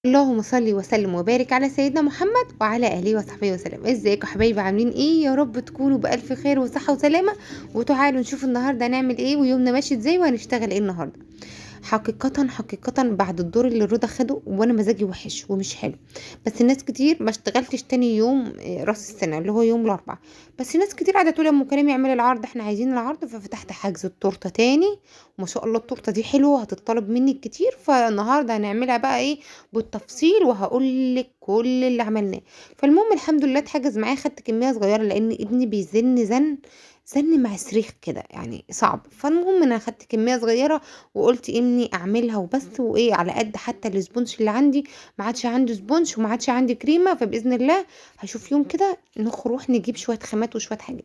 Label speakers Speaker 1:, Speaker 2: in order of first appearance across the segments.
Speaker 1: اللهم صل وسلم وبارك على سيدنا محمد وعلى اله وصحبه وسلم. ازيكم يا حبايبي؟ عاملين ايه؟ يا رب تكونوا بالف خير وصحه وسلامه. وتعالوا نشوف النهارده هنعمل ايه ويومنا ماشي ازاي وهنشتغل ايه النهارده. حقيقة بعد الدور اللي رضا خده وانا مزاجي وحش ومش حلو. بس الناس كتير ما اشتغلتش تاني يوم راس السنة اللي هو يوم الاربعاء. بس ناس كتير قاعدة تقول يا ام كريم اعملي العرض، احنا عايزين العرض، ففتحت حجز التورتة تاني. وما شاء الله التورتة دي حلوة هتطلب مني كتير، فالنهاردة هنعملها بقى ايه بالتفصيل وهقول لك كل اللي عملناه. فالمهم الحمد لله اتحجز معايا، خدت كمية صغيرة لان ابني بيزن زن مع صريخ كده يعني صعب. فالمهم انا خدت كميه صغيره وقلت اني اعملها وبس، وايه على قد حتى السبونج اللي عندي. ما عادش عندي سبونج وما عادش عندي كريمه، فباذن الله هشوف يوم كده نروح نجيب شويه خامات وشويه حاجات.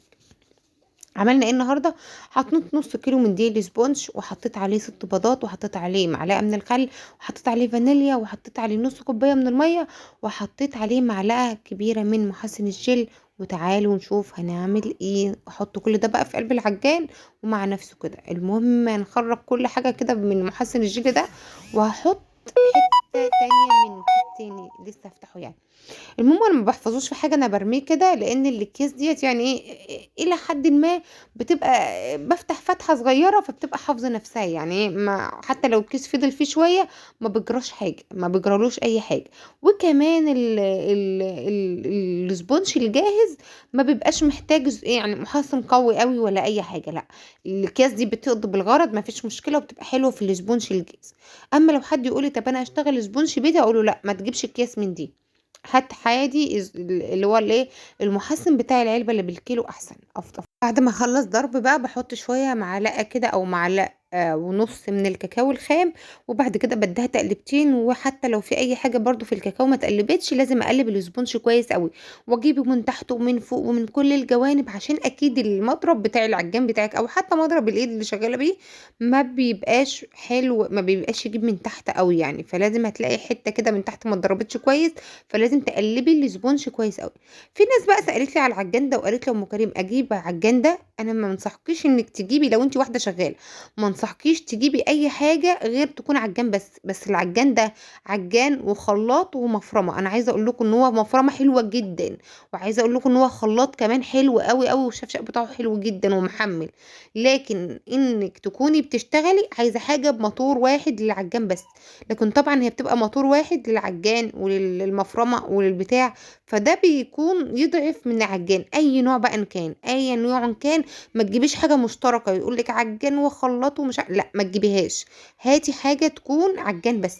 Speaker 1: عملنا ايه النهارده؟ حطيت نص كيلو من ديل سبونج وحطيت عليه 6 بيضات وحطيت عليه معلقه من الخل وحطيت عليه فانيليا وحطيت عليه نص كوبايه من الميه وحطيت عليه معلقه كبيره من محسن الجل. وتعالوا نشوف هنعمل ايه. احط كل ده بقى في قلب العجان ومع نفسه كده. المهم هنخرج كل حاجه كده من محسن الجل ده، وهحط حته تانية من كيس تاني لسه هفتحه يعني. المهم انا ما بحفظوش في حاجه، انا برميه كده لان الاكياس ديت يعني ايه الى حد ما بتبقى بفتح فتحه صغيره فبتبقى حافظه نفسها يعني ما حتى لو الكيس فضل فيه شويه ما بيجراش حاجه، ما بيجرالوش اي حاجه. وكمان السبونج الجاهز ما بيبقاش محتاج يعني محسن قوي قوي ولا اي حاجه، لا. الاكياس دي بتقضي بالغرض، ما فيش مشكله وبتبقى حلوه في السبونج الجاهز. اما لو حد يقول لي طب انا اشتغل سبونج بيتي، اقول له لا، ما تجيبش اكياس من دي. هات عادي اللي هو الايه المحسن بتاع العلبه اللي بالكيلو احسن افضل. بعد ما اخلص ضرب بقى بحط شويه معلقه كده او معلقه ونص من الكاكاو الخام. وبعد كده بديها تقلبتين، وحتى لو في اي حاجه برضو في الكاكاو ما تقلبتش لازم اقلب الاسبونج كويس قوي واجيبه من تحت ومن فوق ومن كل الجوانب، عشان اكيد المضرب بتاع العجان بتاعك او حتى مضرب الايد اللي شغاله بيه ما بيبقاش حلو، ما بيبقاش يجيب من تحت قوي يعني. فلازم هتلاقي حته كده من تحت ما اتضربتش كويس، فلازم تقلبي الاسبونج كويس قوي. في ناس بقى سالت لي على العجان ده وقالت لي ام كريم اجيب عجان ده. انا ما انصحكيش انك تجيبي لو انت واحده شغاله، ما انصحكيش تجيبي اي حاجه غير تكون عجان بس العجان ده عجان وخلاط ومفرمه. انا عايزه اقول لكم ان هو مفرمه حلوه جدا، وعايزه اقول لكم ان هو خلاط كمان حلو قوي قوي، والشفشق بتاعه حلو جدا ومحمل. لكن انك تكوني بتشتغلي عايزه حاجه بموتور واحد للعجان بس. لكن طبعا هي بتبقى موتور واحد للعجان وللمفرمه وللبتاع، فده بيكون يضعف من العجان اي نوع بقى، ان كان اي نوع كان. ما تجيبيش حاجه مشتركه يقول لك عجان وخلاط ومش لا، ما تجيبيهاش. هاتي حاجه تكون عجان بس.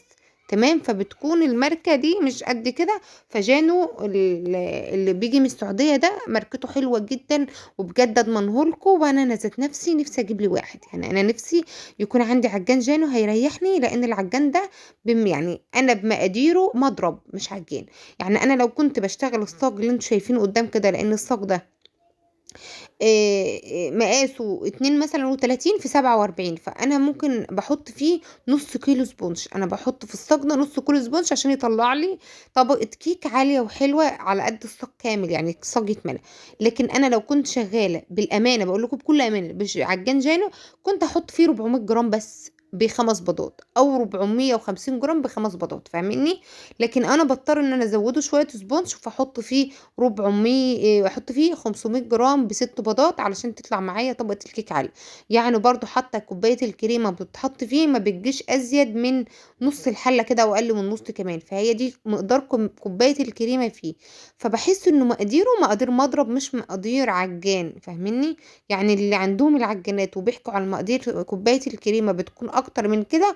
Speaker 1: تمام. فبتكون الماركه دي مش قد كده. فجانو اللي بيجي من السعوديه ده ماركته حلوه جدا، وبجد اضمنهولكوا. وانا ذات نفسي اجيب لي واحد يعني. انا نفسي يكون عندي عجان جانو هيريحني، لان العجان ده يعني انا بمقاديره مضرب مش عجان. يعني انا لو كنت بشتغل الصاج اللي انتوا شايفينه قدام كده، لان الصاج ده مقاسه 2 مثلا و30 في 47، فانا ممكن بحط فيه نص كيلو سبونج. انا بحط في الصاج ده نص كيلو سبونج عشان يطلع لي طبقة كيك عالية وحلوة على قد الصاج كامل يعني الصاج يتملى. لكن انا لو كنت شغالة بالامانة بقول لكم بكل امانة عجان جانو، كنت احط فيه 400 جرام بس ب5 بيضات، او 450 جرام ب5 بيضات، فاهميني؟ لكن انا بضطر ان انا ازوده شويه سبونج، فاحط فيه 400، احط فيه 500 جرام ب6 بيضات علشان تطلع معايا طبقة الكيك عالية. يعني برضو حتى كوباية الكريمة بتتحط فيه ما بتجيش ازيد من نص الحلة كده او اقل من نص كمان، فهي دي مقدار كوباية الكريمة فيه. فبحس انه مقاديره مقادير مضرب مش مقادير عجان، فاهميني؟ يعني اللي عندهم العجانات وبيحكوا على المقادير كوباية الكريمة بتكون اكتر من كده،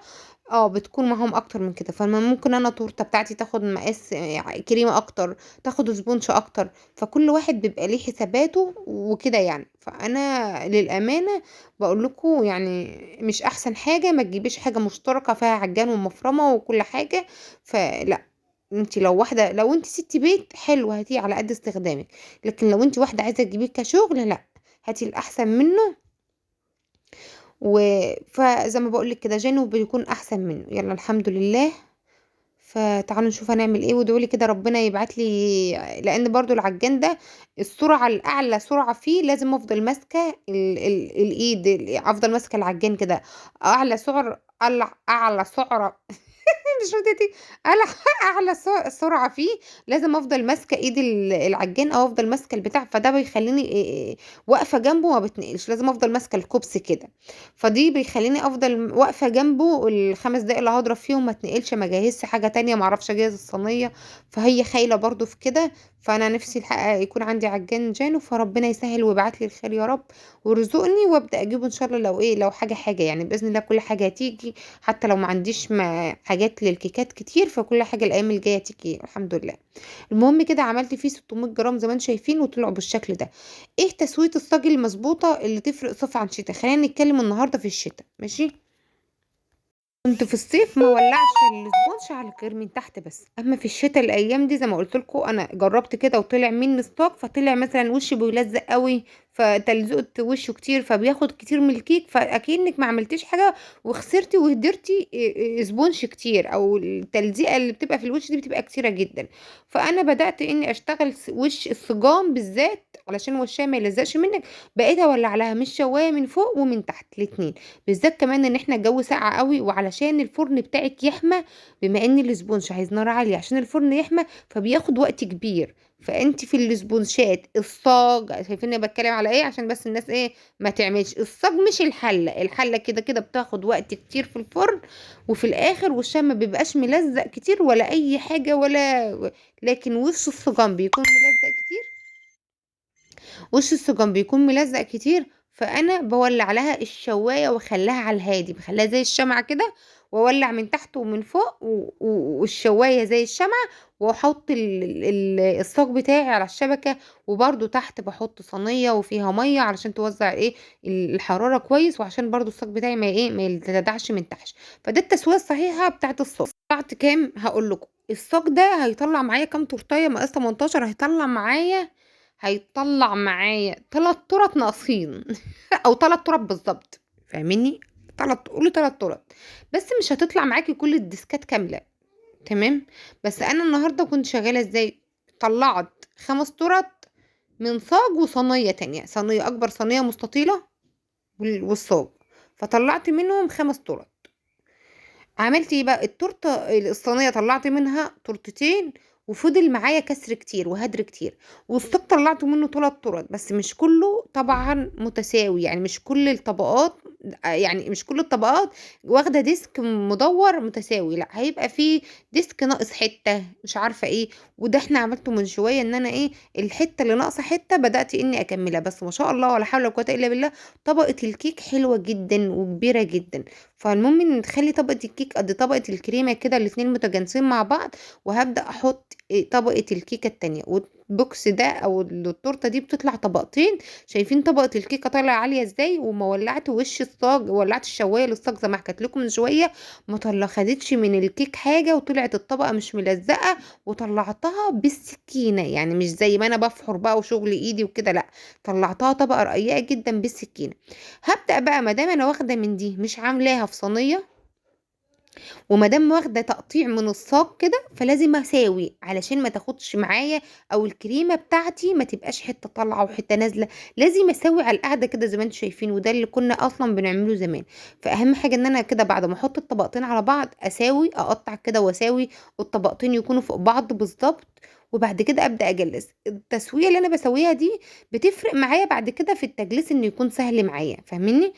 Speaker 1: اه بتكون معاهم اكتر من كده. فما ممكن انا تورته بتاعتي تاخد مقاس كريمه اكتر، تاخد سبونش اكتر. فكل واحد بيبقى ليه حساباته وكده يعني. فانا للامانه بقول لكم يعني مش احسن حاجه ما تجيبيش حاجه مشتركه فيها عجان ومفرمه وكل حاجه. فلا، انت لو واحده، لو انت ست بيت حلو هاتيه على قد استخدامك. لكن لو انت واحده عايزه تجيبيه كشغل، لا، هاتي الاحسن منه. و فزي ما بقول لك كده جانو بيكون احسن منه. يلا الحمد لله. فتعالوا نشوف هنعمل ايه، وادعوا لي كده ربنا يبعت لي، لان برضو العجان ده السرعه الاعلى سرعه فيه لازم افضل ماسكه الايد، افضل ماسكه العجان كده. اعلى سعر، اعلى سعره مش راضية أعلى أعلى سرعة فيه، لازم أفضل ماسكة إيد العجّان أو أفضل ماسكة البتاع، فده بيخلّيني واقفة جنبه ما باتنقلش، لازم أفضل ماسكة الكوبس كده، فدي بيخلّيني أفضل واقفة جنبه ال5 دقايق اللي هاضرب فيهم ما اتنقلش، ما اجهّزش حاجة تانية، ما اعرفش أجهّز الصينية، فهي خايلة برضه في كده، فأنا نِفْسي الحقيقة يكون عندي عجّان جانو، فربنا يسهّل ويبعت لي الخير يا رب ويرزقني وأبدأ أجيبه إن شاء الله لو لو حاجة يعني بإذن الله كل حاجة هتيجي، حتى لو ما عنديش حاجات للكيكات كتير، فكل حاجة الأيام الجاية تيجي الحمد لله. المهم كده عملت فيه 600 جرام زي ما أنتم شايفين وطلعوا بالشكل ده. إيه تسوية الصاج المضبوطة اللي تفرق صيف عن شتا؟ خلّينا نتكلم النهارده في الشتا، ماشي؟ كنت في الصيف ما اولعش السبونش على غير من تحت بس، اما في الشتا الايام دي زي ما قلت لكم انا جربت كده وطلع مني ستاك، فطلع مثلا وشي بيلزق قوي، فتلزقت وشه كتير فبياخد كتير من الكيك، فاكنك ما عملتيش حاجه وخسرتي وهدرتي سبونش كتير، او التلزيقه اللي بتبقى في الوش دي بتبقى كتيره جدا. فانا بدات اني اشتغل وش الصجام بالذات علشان وشها ما يلزقش منك، بقيت اولع لها مش شوايه من فوق ومن تحت الاتنين، بالذات كمان ان احنا الجو ساقع قوي، وعلشان الفرن بتاعك يحمى، بما ان الاسبونج عايز نار عاليه عشان الفرن يحمى فبياخد وقت كبير، فانت في الاسبونشات الصاج شايفين انا بتكلم على ايه عشان بس الناس ايه ما تعملش الصاج مش الحله، الحله كده كده بتاخد وقت كتير في الفرن، وفي الاخر وشها ما بيبقاش ملزق كتير ولا اي حاجه ولا، لكن وش الصاجان بيكون ملزق كتير، وش السجن بيكون ملزق كتير، فانا بولع لها الشوايه واخليها على الهادي، بخليها زي الشمعه كده، واولع من تحت ومن فوق والشوايه زي الشمعه، واحط الصاج بتاعي على الشبكه، وبرده تحت بحط صينيه وفيها ميه علشان توزع ايه الحراره كويس، وعشان برده الصاج بتاعي ما يتلدعش من تحت. فده التسويه الصحيحه بتاعت الصاج. طلعت كام هقول لكم، الصاج ده هيطلع معايا كام تورتيه مقاس 18، هيطلع معايا 3 تُرَط ناقصين أو 3 تُرَط بالضبط، فاهماني؟ قولي 3 تُرَط، بس مش هتطلع معاكِ كل الديسكات كاملة، تمام؟ بس أنا النهارده كنت شغالة إزاي، طلّعت 5 تُرَط من صاج وصينية تانية، صينية أكبر صينية مستطيلة والصاج، فطلّعت منهم 5 تُرَط. عملت إيه بقى، الصينية طلّعت منها تورتتين، وفضل معايا كسر كتير وهدر كتير، والصاج طلّعت منه 3 تُرَط، بس مش كلّه طبعًا متساوي، يعني مش كل الطبقات يعني مش كل الطبقات واخدة ديسك مدوّر متساوي، لأ هيبقى في ديسك ناقص حتّة، مش عارفة إيه، وده إحنا عملته من شوية إن أنا إيه، الحتّة اللي ناقصة حتّة بدأت إني أكمّلها، بس ما شاء الله ولا حول ولا قوة إلا بالله، طبقة الكيك حلوة جدًا وكبيرة جدًا. فالمهم إن تخلّي طبقة الكيك قد طبقة الكريمة كده الاتنين متجانسين مع بعض، وهابدأ أحط طبقة الكيكة التانية، والبوكس ده أو التورتة دي بتطلع طبقتين، شايفين طبقة الكيكة طالعة عالية إزاي، وأمّا ولّعت وش الصاج ولّعت الشواية للصاج زي ما حكيت لكم من شوية، ما خدتش من الكيك حاجة، وطلعت الطبقة مش ملزقة، وطلّعتها بالسكينة، يعني مش زي ما أنا بافحر بقى وشغل إيدي وكده لأ، طلّعتها طبقة رقيقة جدًا بالسكينة. هابدأ بقى ما دام أنا واخدة من دي مش عاملاها في صينية، وما دام واخدة تقطيع من الصاج كده، فلازم أساوي علشان ما تاخدش معايا، أو الكريمة بتاعتي ما تبقاش حتة طالعة وحتة نازلة، لازم أساوي على القاعدة كده زي ما أنتم شايفين، وده اللي كنا أصلًا بنعمله زمان. فأهم حاجة إن أنا كده بعد ما أحط الطبقتين على بعض أساوي، أقطّع كده وأساوي، الطبقتين يكونوا فوق بعض بالضبط، وبعد كده أبدأ أجلّس. التسوية اللي أنا باسويها دي بتفرق معايا بعد كده في التجليس إنه يكون سهل معايا، فاهمينّي؟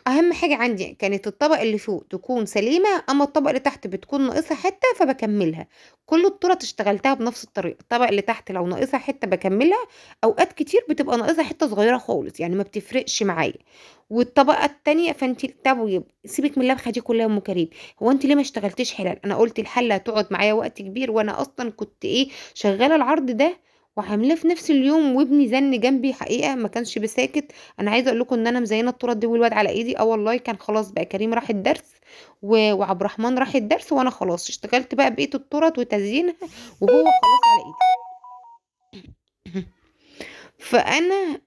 Speaker 1: أهم حاجة عندي كانت الطبقة اللي فوق تكون سليمة، أمّا الطبقة اللي تحت بتكون ناقصها حتّة فباكمّلها. كل الطُرَط اشتغلتها بنفس الطريقة، الطبقة اللي تحت لو ناقصها حتّة باكمّلها، أوقات كتير بتبقى ناقصها حتّة صغيّرة خالص، يعني ما بتفرقش معايا. والطبقة التانية فأنتِ طيب سيبِك من اللبخة دي كلّها يا أم كريم، هو أنتِ ليه ما اشتغلتيش حلال؟ أنا قُلت الحلة هتقعد معايا وقت كبير، وأنا أصلًا كنت إيه، شغّالة العرض ده وعاملاه في نفس اليوم، وابني زَنّ جنبي حقيقة ما كانش بساكت. أنا عايزة أقول لكم إن أنا مزينة التورت دي والواد على إيدي، والله كان خلاص بقى كريم راح الدرس وعبد الرحمن راح الدرس، وأنا خلاص اشتغلت بقى بقية التورت وتزيينها، وهو خلاص على إيدي. فأنا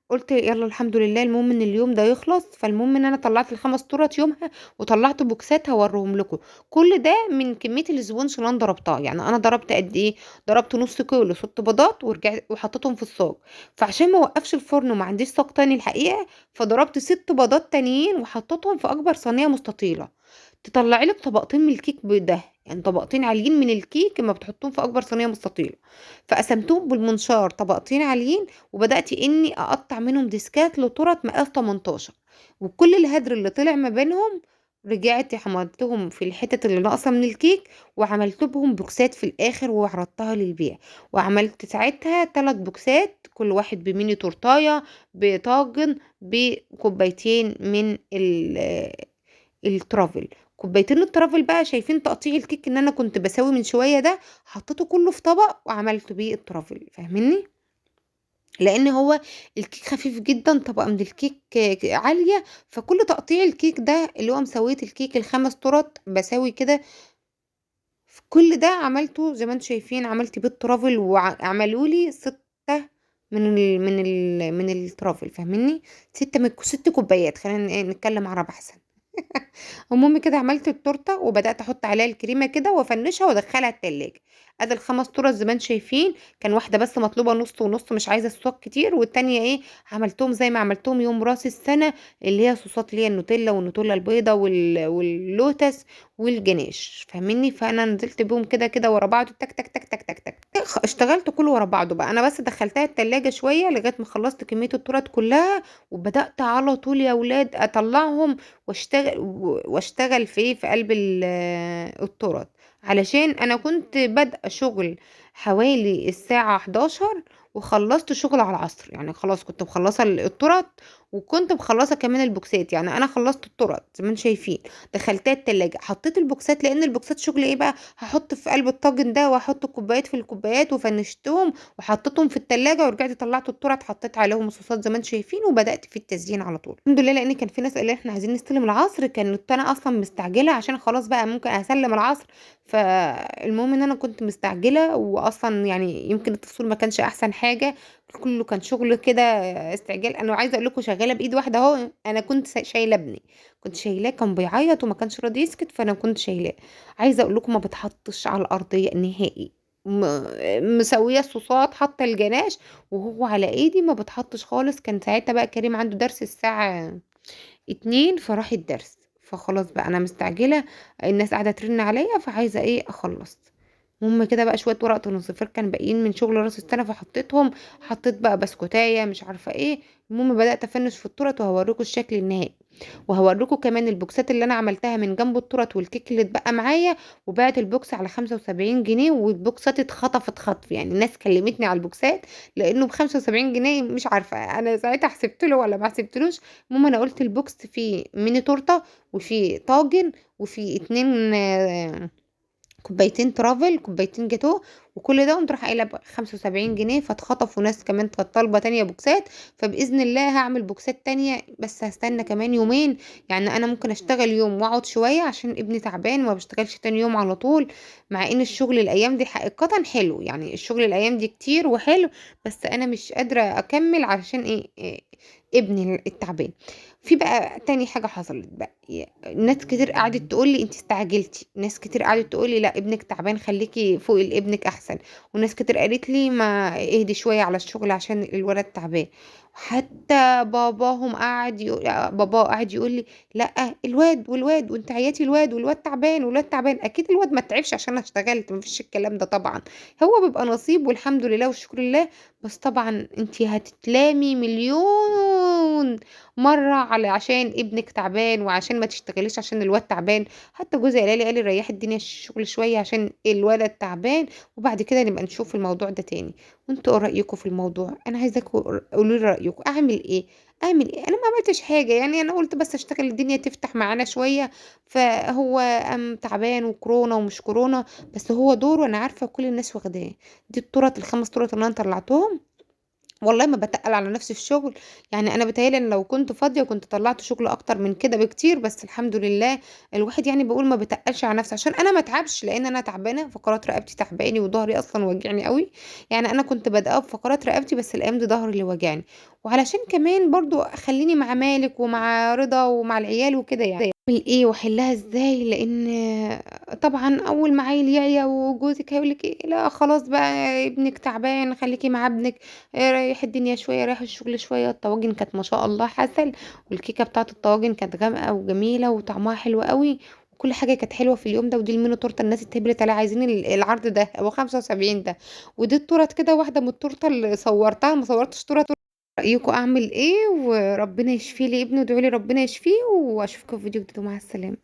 Speaker 1: قُلت يالّا الحمد لله المهم إن اليوم ده يخلص، فالمهم إن أنا طلّعت ال5 تُرَط يومها، وطلّعت بوكسات هاورّيهم لكم، كل ده من كمية السبونج اللي أنا ضربتها، يعني أنا ضربت قد إيه، ضربت نُص كيلو 6 بيضات وحطيتهم في الصاج، فعشان ما اوقّفش الفرن وما عنديش صاج تاني الحقيقة، فضربت 6 بيضات تانيين وحطيتهم في أكبر صينية مستطيلة، تطلعي لك طبقتين من الكيك ده، يعني طبقتين عاليين من الكيك اما بتحطهم في اكبر صينيه مستطيله. فقسمتهم بالمنشار طبقتين عاليين، وبدات اني اقطع منهم ديسكات لترط مقاس 18، وكل الهدر اللي طلع ما بينهم رجعت حمضتهم في الحتت اللي ناقصه من الكيك، وعملت بهم بوكسات في الاخر وعرضتها للبيع. وعملت ساعتها 3 بوكسات كل واحد بميني تورتايه، بطاجن، بكوبايتين من الترافل. كوبايتين الترافل بقى، شايفين تقطيع الكيك ان انا كنت بسوي من شويه ده، حطيته كله في طبق وعملت بيه الترافل، فاهميني؟ لان هو الكيك خفيف جدا، طبقه من الكيك عاليه، فكل تقطيع الكيك ده اللي هو مسويه الكيك ال5 ترط بسوي كده، في كل ده عملته زي ما انتم شايفين، عملت بيه الترافل وعملوا لي 6 من الترافل، فاهميني؟ 6 كوبايات، خلينا نتكلم عربي احسن. المهم كده عملت التورته وبدات احط عليها الكريمه كده وافنشها وادخلها التلاجة. ادي ال5 ترط زي ما انتم شايفين، كان واحده بس مطلوبه نص ونص، مش عايزه صوصات كتير، والتانيه ايه، عملتهم زي ما عملتهم يوم راس السنه، اللي هي صوصات اللي هي النوتيلا والنوتيلا البيضه واللوتس والجناش، فاهميني؟ فانا نزلت بيهم كده كده ورا بعض، تك تك تك تك تك تك، اشتغلت كله ورا بعضه بقى. انا بس دخلتها التلاجة شويه لغايه ما خلصت كميه التورت كلها، وبدات على طول يا ولاد اطلعهم واشتغل في قلب التورت، علشان انا كنت بادئه شغل حوالي الساعه 11، وخلصت شغل على العصر، يعني خلاص كنت مخلصه التورت، وكنت مخلصه كمان البوكسات. يعني انا خلصت التورت زي ما انتم شايفين، دخلتها التلاجة، حطيت البوكسات، لان البوكسات شغل ايه بقى، هحط في قلب الطاجن ده واحط الكوبايات في الكوبايات، وفنشتهم وحطيتهم في التلاجة، ورجعت طلعت التورت حطيت عليهم الصوصات زي ما انتم شايفين، وبدأت في التزيين على طول. الحمد لله، لان كان في ناس قال لي احنا عايزين نستلم العصر، كانت انا اصلا مستعجله عشان خلاص بقى ممكن اسلم العصر. فالمهم ان انا كنت مستعجله، واصلا يعني يمكن التصوير ما كانش احسن حاجه، كله كان شغل كده استعجال. انا عايزه اقول لكم شغاله بايد واحده اهو، انا كنت شايله ابني، كنت شايلاه كان بيعيط وما كانش راضي يسكت، فانا كنت شايلاه. عايزه اقول لكم ما بتحطش على الارضيه نهائي، مسويه الصوصات، حاطه الجناش، وهو على ايدي ما بتحطش خالص. كان ساعتها بقى كريم عنده درس الساعة 2، فراح الدرس، فخلاص بقى انا مستعجله، الناس قاعده ترن عليا، فعايزه ايه اخلص. المهم كده بقى شويه ورق تنظيفات كان باقيين من شغل راس السنه، فحطيتهم، حطيت بقى بسكوتايه مش عارفه ايه. المهم بدات افنش في التورت، وهوريكم الشكل النهائي، وهوريكم كمان البوكسات اللي انا عملتها من جنب التورت والكيك اللي اتبقى معايا. وبعت البوكس على 75 جنيه، والبوكسات اتخطفت خطف، يعني الناس كلمتني على البوكسات لانه ب 75 جنيه، مش عارفه انا ساعتها حسبت له ولا ما حسبتلوش. المهم انا قلت البوكس فيه ميني تورته، وفيه طاجن، وفيه 2 كوبايتين ترافل، كوبايتين جاتوه، وكل ده قمت رايحه قايله ب 75 جنيه، فاتخطفوا ناس كمان كانت طالبه تانية بوكسات. فباذن الله هعمل بوكسات تانية، بس هستنى كمان يومين. يعني انا ممكن اشتغل يوم واقعد شويه عشان ابني تعبان، وما بشتغلش تاني يوم على طول. مع ان الشغل الايام دي حقيقه حلو، يعني الشغل الايام دي كتير وحلو، بس انا مش قادره اكمل علشان إيه ابني التعبان. في بقى تاني حاجة حصلت بقى، ناس كتير قعدت تقول لي انت استعجلتي، ناس كتير قعدت تقول لي لا ابنك تعبان، خليكي فوق لابنك احسن، وناس كتير قالت لي ما اهدي شوية على الشغل عشان الولد تعبان. حتى بابا قاعد يقول لي لا الواد والواد، وانت عياتي الواد والواد تعبان والواد تعبان. اكيد الواد ما تعبش عشان انا اشتغلت، ما فيش الكلام ده طبعا، هو بيبقى نصيب والحمد لله والشكر لله. بس طبعا انت هتتلامي مليون مرة على عشان ابنك تعبان، وعشان ما تشتغليش عشان الواد تعبان. حتى جوزي قال لي ريحي الدنيا الشغل شوية عشان الولد تعبان، وبعد كده نبقى نشوف الموضوع ده تاني. وانتوا ايه رأيكم في الموضوع؟ انا عايزاكم قولوا لي رأيكم، اعمل ايه؟ اعمل ايه؟ انا ما عملتش حاجة، يعني انا قلت بس اشتغل الدنيا تفتح معانا شوية. فهو تعبان، وكورونا ومش كورونا، بس هو دور، وانا عارفة كل الناس واخداه. دي ال5 ترط اللي انا طلعتهم، والله ما بتقل على نفسي في الشغل. يعني انا بتهيالي ان لو كنت فاضيه كنت طلعت شغل اكتر من كده بكتير، بس الحمد لله. الواحد يعني بقول ما بتقلش على نفسي عشان انا ما اتعبش، لان انا تعبانه، فقرات رقبتي تعباني، وظهري اصلا واجعني قوي. يعني انا كنت بادئه بفقرات رقبتي، بس الايام دي ظهري اللي واجعني. وعلشان كمان برضو خليني مع مالك ومع رضا ومع العيال وكده، يعني اعمل ايه واحلها ازاي؟ لان طبعا اول ما عيل يعيا وجوزك هيقولك ايه، لا خلاص بقى ابنك تعبان خليكي مع ابنك، ريح الدنيا شويه، ريح الشغل شويه. الطواجن كانت ما شاء الله حسل، والكيكه بتاعه الطواجن كانت غامقه وجميله وطعمها حلو قوي، كل حاجة كانت حلوة في اليوم ده، ودي الميني تورتة الناس اتهبلت عليها عايزين العرض ده، أبو 75 ده، ودي التورت كده واحدة من التورتة اللي صورتها، ما صورتش تورت. رأيكم أعمل إيه؟ وربنا يشفي لي ابني وادعوا لي ربنا يشفيه، وأشوفكم في فيديو جديد ومع السلامة.